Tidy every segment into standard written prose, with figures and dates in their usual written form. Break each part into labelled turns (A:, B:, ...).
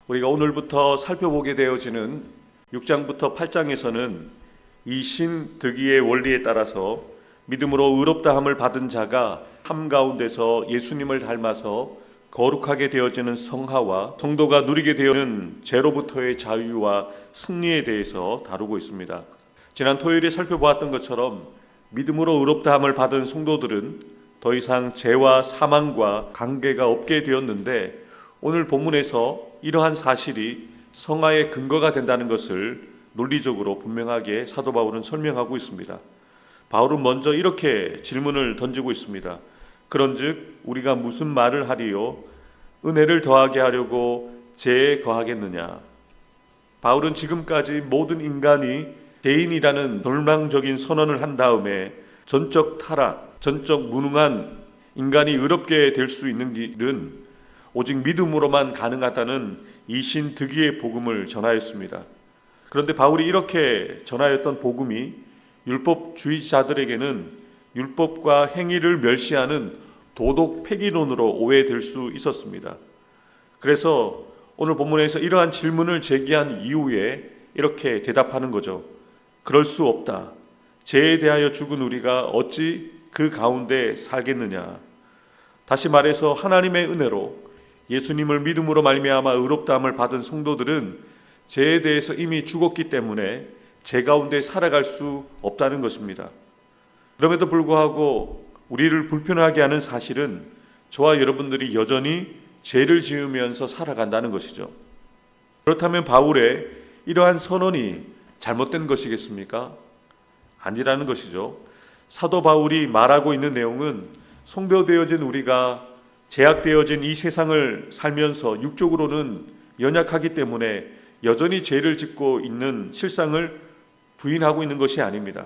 A: 우리가 오늘부터 살펴보게 되어지는 6장부터 8장에서는 이 신득이의 원리에 따라서 믿음으로 의롭다함을 받은 자가 삶 가운데서 예수님을 닮아서 거룩하게 되어지는 성화와 성도가 누리게 되는 죄로부터의 자유와 승리에 대해서 다루고 있습니다. 지난 토요일에 살펴보았던 것처럼 믿음으로 의롭다함을 받은 성도들은 더 이상 죄와 사망과 관계가 없게 되었는데, 오늘 본문에서 이러한 사실이 성화의 근거가 된다는 것을 논리적으로 분명하게 사도 바울은 설명하고 있습니다. 바울은 먼저 이렇게 질문을 던지고 있습니다. 그런즉 우리가 무슨 말을 하리요? 은혜를 더하게 하려고 죄에 거하겠느냐? 바울은 지금까지 모든 인간이 죄인이라는 절망적인 선언을 한 다음에 전적 타락, 전적 무능한 인간이 의롭게 될 수 있는 일은 오직 믿음으로만 가능하다는 이 신득이의 복음을 전하였습니다. 그런데 바울이 이렇게 전하였던 복음이 율법주의자들에게는 율법과 행위를 멸시하는 도덕 폐기론으로 오해될 수 있었습니다. 그래서 오늘 본문에서 이러한 질문을 제기한 이후에 이렇게 대답하는 거죠. 그럴 수 없다. 죄에 대하여 죽은 우리가 어찌 그 가운데 살겠느냐. 다시 말해서 하나님의 은혜로 예수님을 믿음으로 말미암아 의롭다함을 받은 성도들은 죄에 대해서 이미 죽었기 때문에 죄 가운데 살아갈 수 없다는 것입니다. 그럼에도 불구하고 우리를 불편하게 하는 사실은 저와 여러분들이 여전히 죄를 지으면서 살아간다는 것이죠. 그렇다면 바울의 이러한 선언이 잘못된 것이겠습니까? 아니라는 것이죠. 사도 바울이 말하고 있는 내용은 성도되어진 우리가 제약되어진 이 세상을 살면서 육적으로는 연약하기 때문에 여전히 죄를 짓고 있는 실상을 부인하고 있는 것이 아닙니다.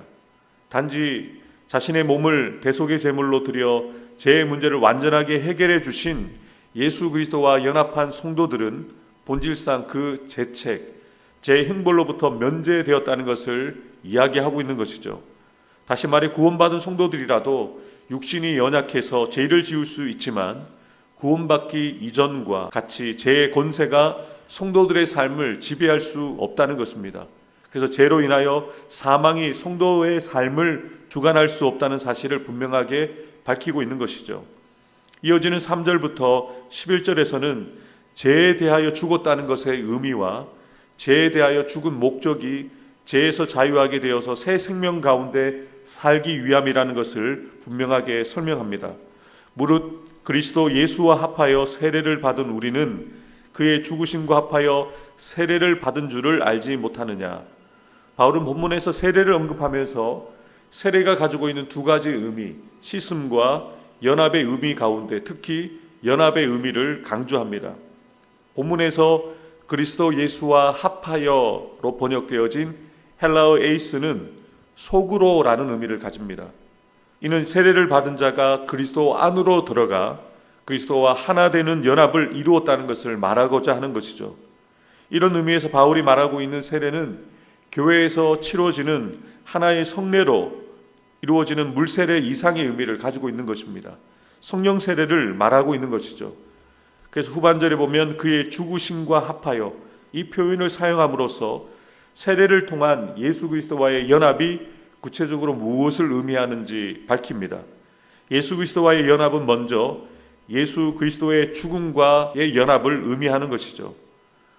A: 단지 자신의 몸을 대속의 제물로 드려 죄의 문제를 완전하게 해결해 주신 예수 그리스도와 연합한 성도들은 본질상 그 죄책, 죄의 형벌로부터 면제되었다는 것을 이야기하고 있는 것이죠. 다시 말해 구원받은 성도들이라도 육신이 연약해서 죄를 지을 수 있지만 구원받기 이전과 같이 죄의 권세가 성도들의 삶을 지배할 수 없다는 것입니다. 그래서 죄로 인하여 사망이 성도의 삶을 주관할 수 없다는 사실을 분명하게 밝히고 있는 것이죠. 이어지는 3절부터 11절에서는 죄에 대하여 죽었다는 것의 의미와 죄에 대하여 죽은 목적이 죄에서 자유하게 되어서 새 생명 가운데 살기 위함이라는 것을 분명하게 설명합니다. 무릇 그리스도 예수와 합하여 세례를 받은 우리는 그의 죽으심과 합하여 세례를 받은 줄을 알지 못하느냐. 바울은 본문에서 세례를 언급하면서 세례가 가지고 있는 두 가지 의미, 씻음과 연합의 의미 가운데 특히 연합의 의미를 강조합니다. 본문에서 그리스도 예수와 합하여로 번역되어진 헬라어 에이스는 속으로라는 의미를 가집니다. 이는 세례를 받은 자가 그리스도 안으로 들어가 그리스도와 하나 되는 연합을 이루었다는 것을 말하고자 하는 것이죠. 이런 의미에서 바울이 말하고 있는 세례는 교회에서 치러지는 하나의 성례로 이루어지는 물세례 이상의 의미를 가지고 있는 것입니다. 성령 세례를 말하고 있는 것이죠. 그래서 후반절에 보면 그의 죽으심과 합하여 이 표현을 사용함으로써 세례를 통한 예수 그리스도와의 연합이 구체적으로 무엇을 의미하는지 밝힙니다. 예수 그리스도와의 연합은 먼저 예수 그리스도의 죽음과의 연합을 의미하는 것이죠.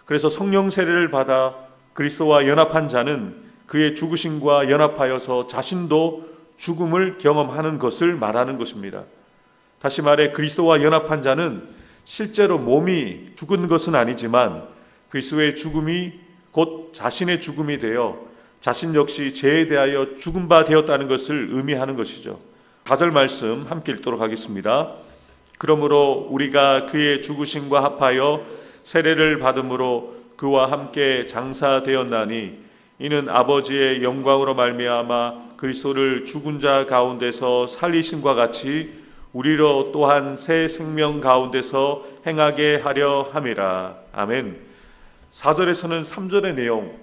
A: 그래서 성령 세례를 받아 그리스도와 연합한 자는 그의 죽으심과 연합하여서 자신도 죽음을 경험하는 것을 말하는 것입니다. 다시 말해 그리스도와 연합한 자는 실제로 몸이 죽은 것은 아니지만 그리스도의 죽음이 곧 자신의 죽음이 되어 자신 역시 죄에 대하여 죽은 바 되었다는 것을 의미하는 것이죠. 4절 말씀 함께 읽도록 하겠습니다. 그러므로 우리가 그의 죽으심과 합하여 세례를 받음으로 그와 함께 장사되었나니 이는 아버지의 영광으로 말미암아 그리스도를 죽은 자 가운데서 살리심과 같이 우리로 또한 새 생명 가운데서 행하게 하려 함이라. 아멘. 4절에서는 3절의 내용,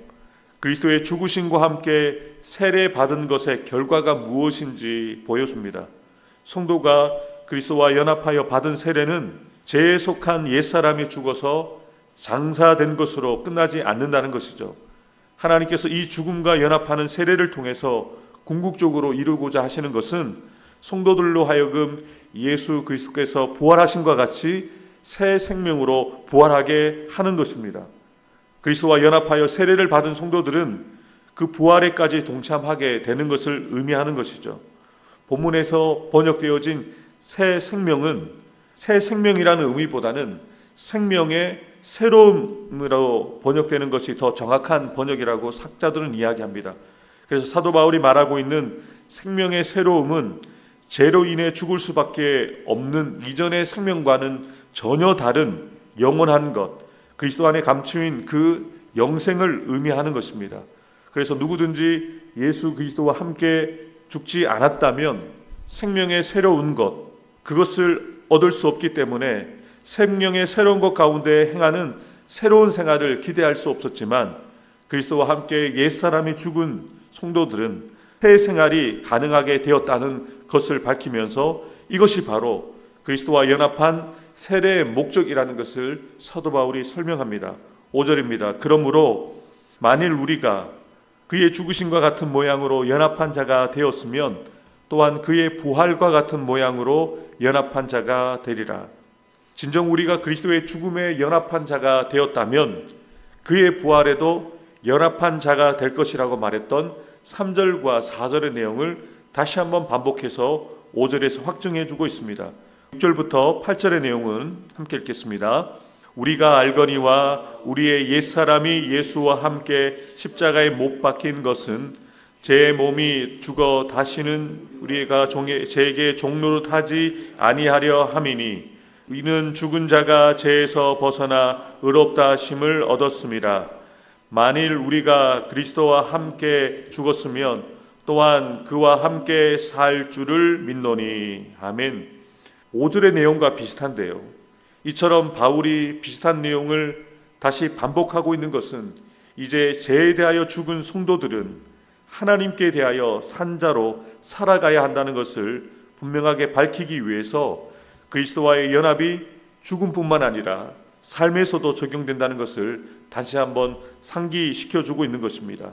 A: 그리스도의 죽으심과 함께 세례 받은 것의 결과가 무엇인지 보여줍니다. 성도가 그리스도와 연합하여 받은 세례는 죄에 속한 옛사람이 죽어서 장사된 것으로 끝나지 않는다는 것이죠. 하나님께서 이 죽음과 연합하는 세례를 통해서 궁극적으로 이루고자 하시는 것은 성도들로 하여금 예수 그리스도께서 부활하신과 같이 새 생명으로 부활하게 하는 것입니다. 그리스도와 연합하여 세례를 받은 성도들은 그 부활에까지 동참하게 되는 것을 의미하는 것이죠. 본문에서 번역되어진 새 생명은 새 생명이라는 의미보다는 생명의 새로움으로 번역되는 것이 더 정확한 번역이라고 학자들은 이야기합니다. 그래서 사도 바울이 말하고 있는 생명의 새로움은 죄로 인해 죽을 수밖에 없는 이전의 생명과는 전혀 다른 영원한 것, 그리스도 안에 감추인 그 영생을 의미하는 것입니다. 그래서 누구든지 예수 그리스도와 함께 죽지 않았다면 생명의 새로운 것, 그것을 얻을 수 없기 때문에 생명의 새로운 것 가운데 행하는 새로운 생활을 기대할 수 없었지만 그리스도와 함께 옛사람이 죽은 성도들은 새 생활이 가능하게 되었다는 것을 밝히면서 이것이 바로 그리스도와 연합한 세례의 목적이라는 것을 사도 바울이 설명합니다. 5절입니다. 그러므로 만일 우리가 그의 죽으심과 같은 모양으로 연합한 자가 되었으면 또한 그의 부활과 같은 모양으로 연합한 자가 되리라. 진정 우리가 그리스도의 죽음에 연합한 자가 되었다면 그의 부활에도 연합한 자가 될 것이라고 말했던 3절과 4절의 내용을 다시 한번 반복해서 5절에서 확증해 주고 있습니다. 6절부터 8절의 내용은 함께 읽겠습니다. 우리가 알거니와 우리의 옛사람이 예수와 함께 십자가에 못 박힌 것은 제 몸이 죽어 다시는 우리가 제게 종노릇 하지 아니하려 함이니 이는 죽은 자가 죄에서 벗어나 의롭다 하심을 얻었습니다. 만일 우리가 그리스도와 함께 죽었으면 또한 그와 함께 살 줄을 믿노니. 아멘. 5절의 내용과 비슷한데요. 이처럼 바울이 비슷한 내용을 다시 반복하고 있는 것은 이제 죄에 대하여 죽은 성도들은 하나님께 대하여 산자로 살아가야 한다는 것을 분명하게 밝히기 위해서 그리스도와의 연합이 죽음뿐만 아니라 삶에서도 적용된다는 것을 다시 한번 상기시켜주고 있는 것입니다.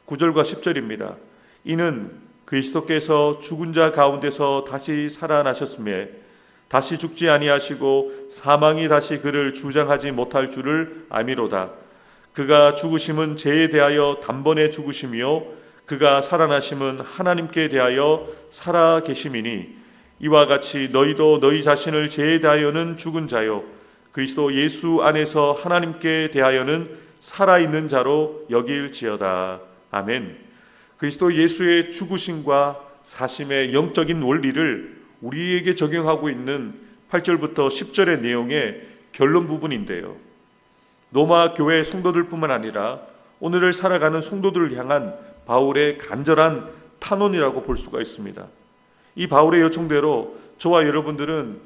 A: 9절과 10절입니다. 이는 그리스도께서 죽은 자 가운데서 다시 살아나셨음에 다시 죽지 아니하시고 사망이 다시 그를 주장하지 못할 줄을 아미로다. 그가 죽으심은 죄에 대하여 단번에 죽으심이요 그가 살아나심은 하나님께 대하여 살아 계심이니 이와 같이 너희도 너희 자신을 죄에 대하여는 죽은 자요 그리스도 예수 안에서 하나님께 대하여는 살아있는 자로 여길지어다. 아멘. 그리스도 예수의 죽으심과 사심의 영적인 원리를 우리에게 적용하고 있는 8절부터 10절의 내용의 결론 부분인데요. 로마 교회 성도들뿐만 아니라 오늘을 살아가는 성도들을 향한 바울의 간절한 탄원이라고 볼 수가 있습니다. 이 바울의 요청대로 저와 여러분들은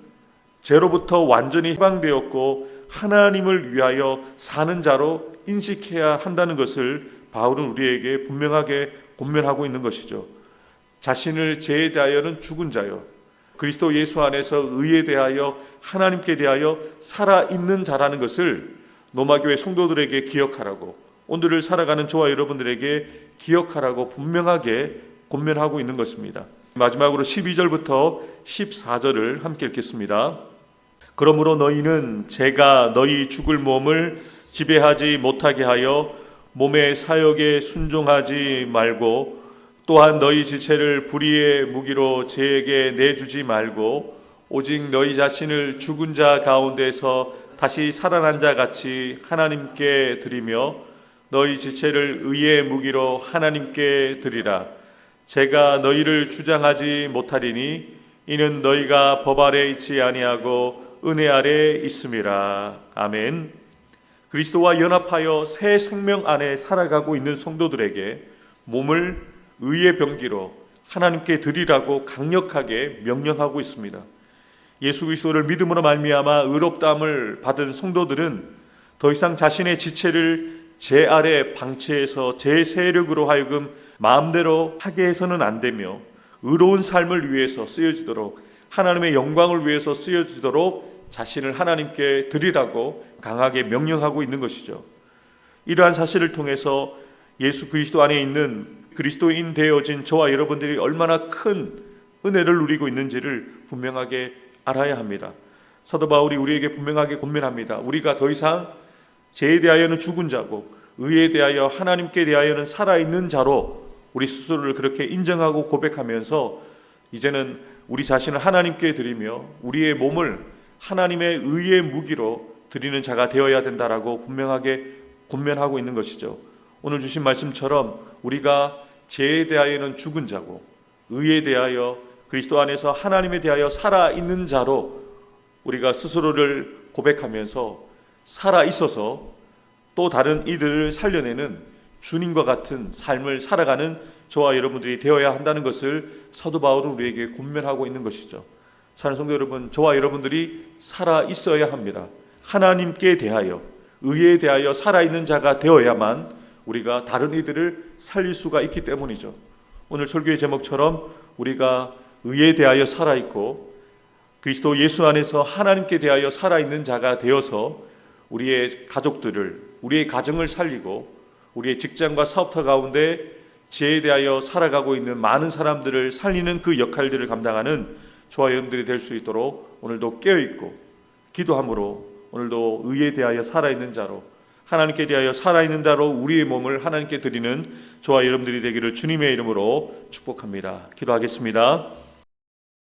A: 죄로부터 완전히 해방되었고 하나님을 위하여 사는 자로 인식해야 한다는 것을 바울은 우리에게 분명하게 권면하고 있는 것이죠. 자신을 죄에 대하여는 죽은 자요 그리스도 예수 안에서 의에 대하여 하나님께 대하여 살아있는 자라는 것을 로마교회 성도들에게 기억하라고 오늘을 살아가는 저와 여러분들에게 기억하라고 분명하게 권면하고 있는 것입니다. 마지막으로 12절부터 14절을 함께 읽겠습니다. 그러므로 너희는 죄가 너희 죽을 몸을 지배하지 못하게 하여 몸의 사욕에 순종하지 말고 또한 너희 지체를 불의의 무기로 죄에게 내주지 말고 오직 너희 자신을 죽은 자 가운데서 다시 살아난 자 같이 하나님께 드리며 너희 지체를 의의 무기로 하나님께 드리라. 제가 너희를 주장하지 못하리니 이는 너희가 법 아래 있지 아니하고 은혜 아래 있음이라. 아멘. 그리스도와 연합하여 새 생명 안에 살아가고 있는 성도들에게 몸을 의의 병기로 하나님께 드리라고 강력하게 명령하고 있습니다. 예수 그리스도를 믿음으로 말미암아 의롭다함을 받은 성도들은 더 이상 자신의 지체를 죄 아래 방치해서 제 세력으로 하여금 마음대로 하게 해서는 안 되며 의로운 삶을 위해서 쓰여지도록 하나님의 영광을 위해서 쓰여지도록 자신을 하나님께 드리라고 강하게 명령하고 있는 것이죠. 이러한 사실을 통해서 예수 그리스도 안에 있는 그리스도인 되어진 저와 여러분들이 얼마나 큰 은혜를 누리고 있는지를 분명하게 알아야 합니다. 사도 바울이 우리에게 분명하게 권면합니다. 우리가 더 이상 죄에 대하여는 죽은 자고 의에 대하여 하나님께 대하여는 살아있는 자로 우리 스스로를 그렇게 인정하고 고백하면서 이제는 우리 자신을 하나님께 드리며 우리의 몸을 하나님의 의의 무기로 드리는 자가 되어야 된다라고 분명하게 권면하고 있는 것이죠. 오늘 주신 말씀처럼 우리가 죄에 대하여는 죽은 자고 의에 대하여 그리스도 안에서 하나님에 대하여 살아있는 자로 우리가 스스로를 고백하면서 살아있어서 또 다른 이들을 살려내는 주님과 같은 삶을 살아가는 저와 여러분들이 되어야 한다는 것을 사도 바울은 우리에게 권면하고 있는 것이죠. 사랑하는 성도 여러분, 저와 여러분들이 살아있어야 합니다. 하나님께 대하여 의에 대하여 살아있는 자가 되어야만 우리가 다른 이들을 살릴 수가 있기 때문이죠. 오늘 설교의 제목처럼 우리가 의에 대하여 살아있고 그리스도 예수 안에서 하나님께 대하여 살아있는 자가 되어서 우리의 가족들을, 우리의 가정을 살리고 우리의 직장과 사업터 가운데 지혜에 대하여 살아가고 있는 많은 사람들을 살리는 그 역할들을 감당하는 저와 여러분들이 될 수 있도록 오늘도 깨어있고 기도함으로 오늘도 의에 대하여 살아있는 자로 하나님께 대하여 살아있는 자로 우리의 몸을 하나님께 드리는 저와 여러분들이 되기를 주님의 이름으로 축복합니다. 기도하겠습니다.